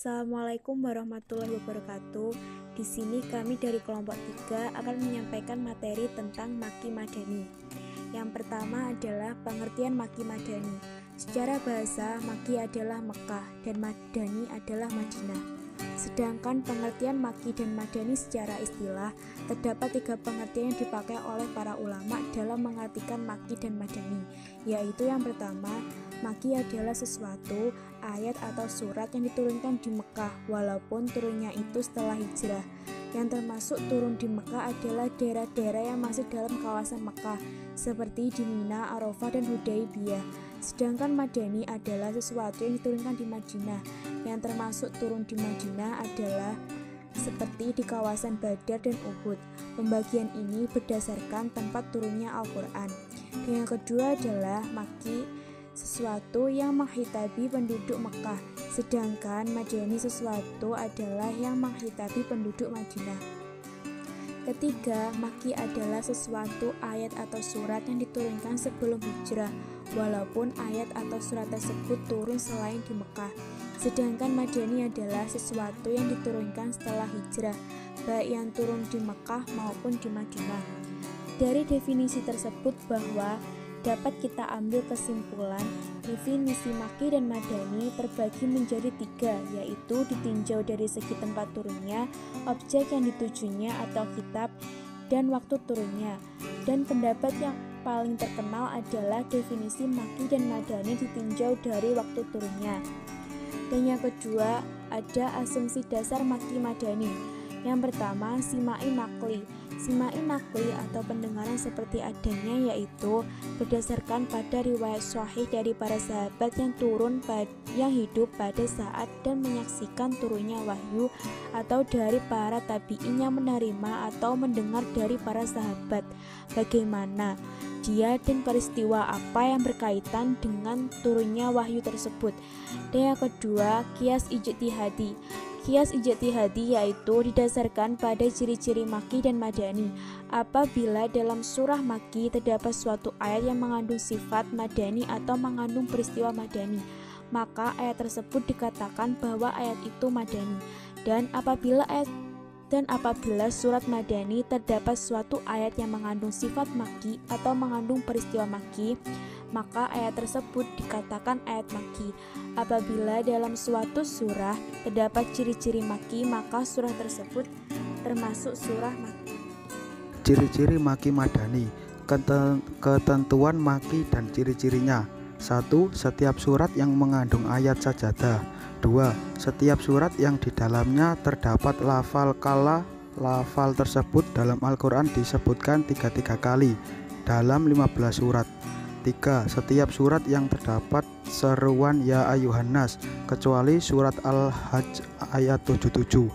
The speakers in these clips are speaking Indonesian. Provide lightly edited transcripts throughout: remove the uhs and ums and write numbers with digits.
Assalamualaikum warahmatullahi wabarakatuh. Di sini kami dari kelompok 3 akan menyampaikan materi tentang Makki Madani. Yang pertama adalah pengertian Makki Madani. Secara bahasa, Makki adalah Mekah dan Madani adalah Madinah. Sedangkan pengertian Makki dan Madani secara istilah, terdapat 3 pengertian yang dipakai oleh para ulama dalam mengartikan Makki dan Madani, yaitu yang pertama, Makki adalah sesuatu, ayat atau surat yang diturunkan di Mekah walaupun turunnya itu setelah hijrah. Yang termasuk turun di Mekah adalah daerah-daerah yang masih dalam kawasan Mekah seperti di Mina, Arafah, dan Hudaybiyah. Sedangkan Madani adalah sesuatu yang diturunkan di Madinah. Yang termasuk turun di Madinah adalah seperti di kawasan Badar dan Uhud. Pembagian ini berdasarkan tempat turunnya Al-Quran. Dan yang kedua adalah Makki, sesuatu yang menghitabi penduduk Mekah, sedangkan Madani sesuatu adalah yang menghitabi penduduk Madinah. Ketiga, Makki adalah sesuatu ayat atau surat yang diturunkan sebelum hijrah, walaupun ayat atau surat tersebut turun selain di Mekah. Sedangkan Madani adalah sesuatu yang diturunkan setelah hijrah, baik yang turun di Mekah maupun di Madinah. Dari definisi tersebut bahwa dapat kita ambil kesimpulan, definisi Makki dan Madani terbagi menjadi 3, yaitu ditinjau dari segi tempat turunnya, objek yang ditujunya atau kitab, dan waktu turunnya. Dan pendapat yang paling terkenal adalah definisi Makki dan Madani ditinjau dari waktu turunnya. Dan yang kedua, ada asumsi dasar Makki Madani. Yang pertama, simai nakli. Simai nakli atau pendengaran seperti adanya, yaitu berdasarkan pada riwayat sahih dari para sahabat yang hidup pada saat dan menyaksikan turunnya wahyu, atau dari para tabi'in yang menerima atau mendengar dari para sahabat bagaimana dia dan peristiwa apa yang berkaitan dengan turunnya wahyu tersebut. Dan yang kedua, kias ijtihadi. Kias ijtihadi yaitu didasarkan pada ciri-ciri Makki dan Madani. Apabila dalam surah Makki terdapat suatu ayat yang mengandung sifat Madani atau mengandung peristiwa Madani, maka ayat tersebut dikatakan bahwa ayat itu Madani. Dan apabila surat Madani terdapat suatu ayat yang mengandung sifat Makki atau mengandung peristiwa Makki, maka ayat tersebut dikatakan ayat Makki. Apabila dalam suatu surah terdapat ciri-ciri Makki, maka surah tersebut termasuk surah Makki. Ciri-ciri Makki Madani, ketentuan Makki dan ciri-cirinya. 1. Setiap surat yang mengandung ayat sajadah. 2. Setiap surat yang di dalamnya terdapat lafal tersebut dalam Al-Quran disebutkan 33 kali dalam 15 surat. 3. Setiap surat yang terdapat seruan ya ayuhan nas, kecuali surat Al-Hajj ayat 77.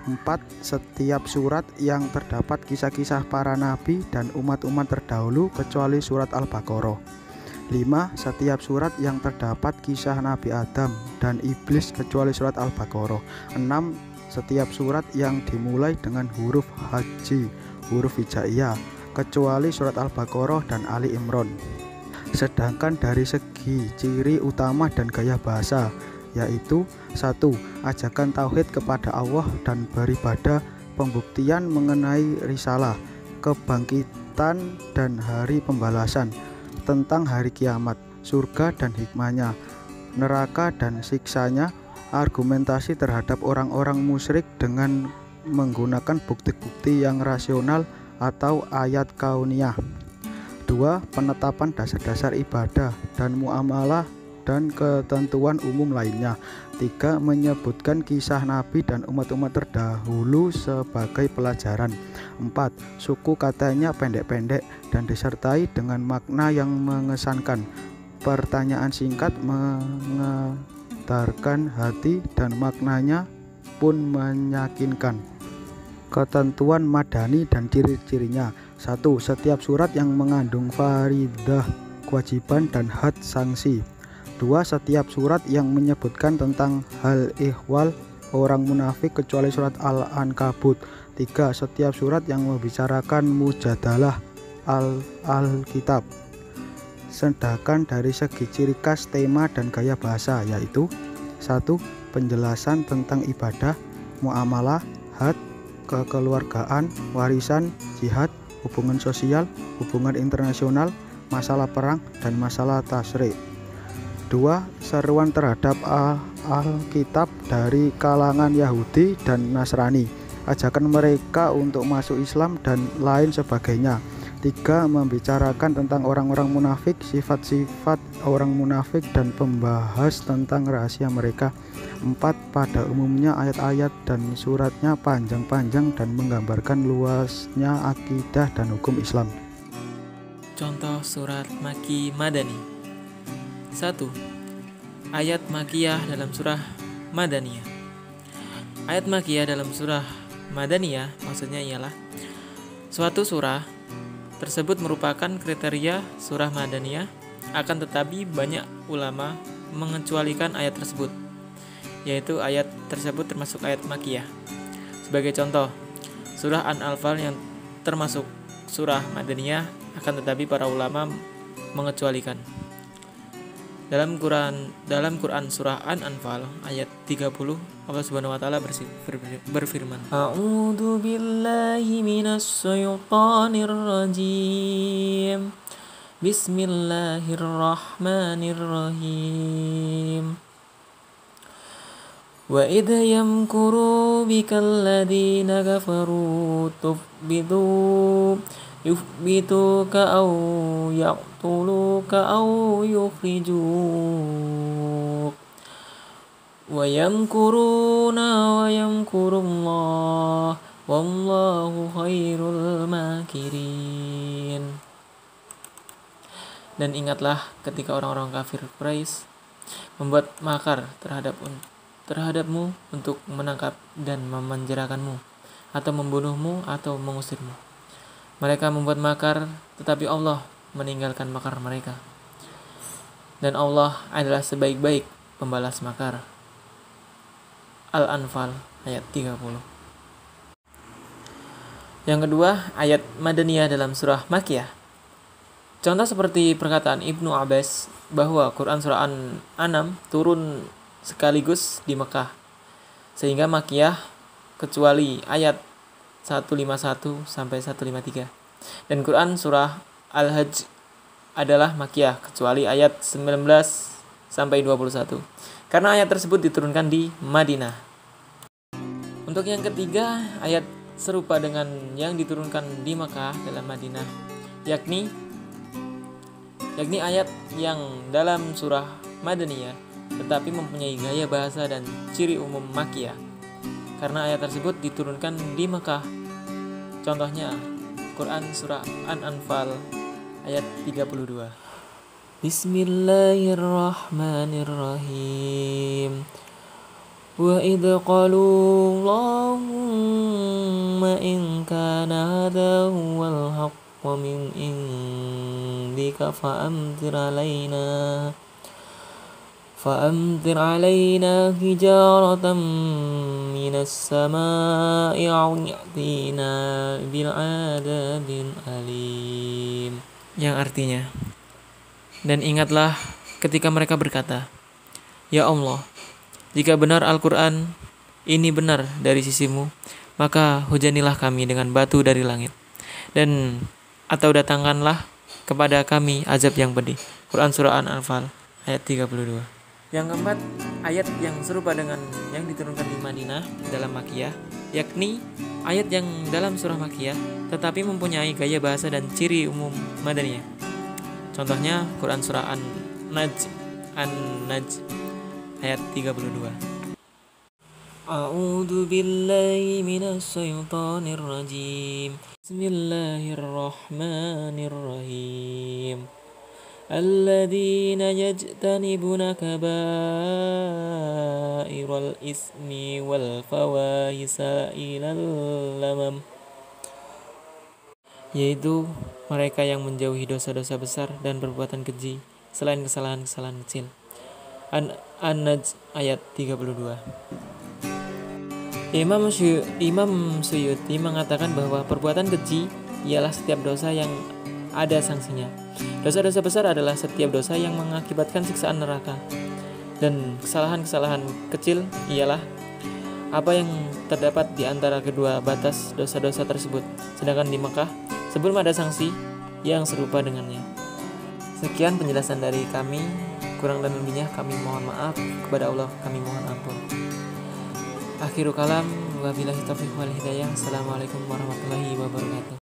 4. Setiap surat yang terdapat kisah-kisah para nabi dan umat-umat terdahulu, kecuali surat Al-Baqarah. 5. Setiap surat yang terdapat kisah Nabi Adam dan Iblis, kecuali surat Al-Baqarah. 6. Setiap surat yang dimulai dengan huruf haji, huruf hijaiyah, kecuali surat Al-Baqarah dan Ali Imran. Sedangkan dari segi ciri utama dan gaya bahasa, yaitu 1. Ajakan tauhid kepada Allah dan beribadah, pembuktian mengenai risalah, kebangkitan dan hari pembalasan, tentang hari kiamat, surga dan hikmahnya, neraka dan siksanya, argumentasi terhadap orang-orang musyrik dengan menggunakan bukti-bukti yang rasional atau ayat kauniyah. 2. Penetapan dasar-dasar ibadah dan muamalah dan ketentuan umum lainnya. 3. Menyebutkan kisah Nabi dan umat-umat terdahulu sebagai pelajaran. 4. Suku katanya pendek-pendek dan disertai dengan makna yang mengesankan. Pertanyaan singkat menggetarkan hati dan maknanya pun meyakinkan. Ketentuan Madani dan ciri-cirinya. 1. Setiap surat yang mengandung faridah, kewajiban dan had sanksi. 2. Setiap surat yang menyebutkan tentang hal ihwal orang munafik, kecuali surat Al-Ankabut. 3. Setiap surat yang membicarakan mujadalah al-kitab. Sedangkan dari segi ciri khas, tema dan gaya bahasa, yaitu 1. Penjelasan tentang ibadah, muamalah, had, kekeluargaan, warisan, jihad, hubungan sosial, hubungan internasional, masalah perang, dan masalah tasyrik. 2. Seruan terhadap Alkitab dari kalangan Yahudi dan Nasrani, ajakan mereka untuk masuk Islam dan lain sebagainya. 3. Membicarakan tentang orang-orang munafik, sifat-sifat orang munafik dan pembahas tentang rahasia mereka. 4. Pada umumnya ayat-ayat dan suratnya panjang-panjang dan menggambarkan luasnya akidah dan hukum Islam. Contoh surat Maki Madani. 1. Ayat Makiyah dalam surah Madaniyah. Ayat Makiyah dalam surah Madaniyah maksudnya ialah suatu surah tersebut merupakan kriteria surah Madaniyah, akan tetapi banyak ulama mengecualikan ayat tersebut, yaitu ayat tersebut termasuk ayat Makiyah. Sebagai contoh, surah An-Anfal yang termasuk surah Madaniyah, akan tetapi para ulama mengecualikan. Dalam Quran surah An-Anfal ayat 30, Allah Subhanahu wa taala berfirman, A'udzu billahi minasyaitonir rajim. Bismillahirrahmanirrahim. Wa idh yamkuru bikal ladzina kafaru yuthbituka aw yaqtuluka aw yukhrijuk wa yamkuruna wa yamkurullah wallahu khairul makirin. Dan ingatlah ketika orang-orang kafir Quraisy membuat makar terhadapmu untuk menangkap dan memenjarakanmu atau membunuhmu atau mengusirmu. Mereka membuat makar, tetapi Allah meninggalkan makar mereka. Dan Allah adalah sebaik-baik pembalas makar. Al-Anfal ayat 30. Yang kedua, ayat Madaniyah dalam surah Makiyah. Contoh seperti perkataan Ibnu Abbas bahwa Quran surah An-An'am turun sekaligus di Mekah, sehingga Makiyah kecuali ayat 151 sampai 153. Dan Quran surah Al-Hajj adalah Makiyah kecuali ayat 19 sampai 21. Karena ayat tersebut diturunkan di Madinah. Untuk yang ketiga, ayat serupa dengan yang diturunkan di Makkah dalam Madinah, yakni ayat yang dalam surah Madaniyah tetapi mempunyai gaya bahasa dan ciri umum Makiyah. Karena ayat tersebut diturunkan di Mekah. Contohnya Quran surah An-Anfal ayat 32. Bismillahirrahmanirrahim. Wa idh qalu Allahumma in kana hadha huwal haqqu min indika فأمطر علينا حجارة من السماء أو ائتنا بعذاب أليم. Yang artinya, dan ingatlah ketika mereka berkata, Ya Allah, jika benar Al-Quran ini benar dari sisimu, maka hujanilah kami dengan batu dari langit, dan atau datangkanlah kepada kami azab yang pedih. Quran surah An-Anfal ayat 32. Yang keempat, ayat yang serupa dengan yang diturunkan di Madinah dalam Makiyah, yakni ayat yang dalam surah Makiyah tetapi mempunyai gaya bahasa dan ciri umum Madaniyah. Contohnya Quran surah An-Najm ayat 32. A'udzu billahi minasyaitonir rajim. Bismillahirrahmanirrahim. الذين يجتنبون كبائر الإثم والفواحش إلى اللمم, yaitu mereka yang menjauhi dosa-dosa besar dan perbuatan keji selain kesalahan-kesalahan kecil. An-Najm ayat 32. Imam Suyuti mengatakan bahwa perbuatan keji ialah setiap dosa yang ada sanksinya. Dosa-dosa besar adalah setiap dosa yang mengakibatkan siksaan neraka. Dan kesalahan-kesalahan kecil ialah apa yang terdapat di antara kedua batas dosa-dosa tersebut. Sedangkan di Mekah sebelum ada sanksi yang serupa dengannya. Sekian penjelasan dari kami. Kurang dan lebihnya kami mohon maaf. Kepada Allah kami mohon ampun. Akhirul kalam, wabillahi taufiq wal hidayah. Assalamualaikum warahmatullahi wabarakatuh.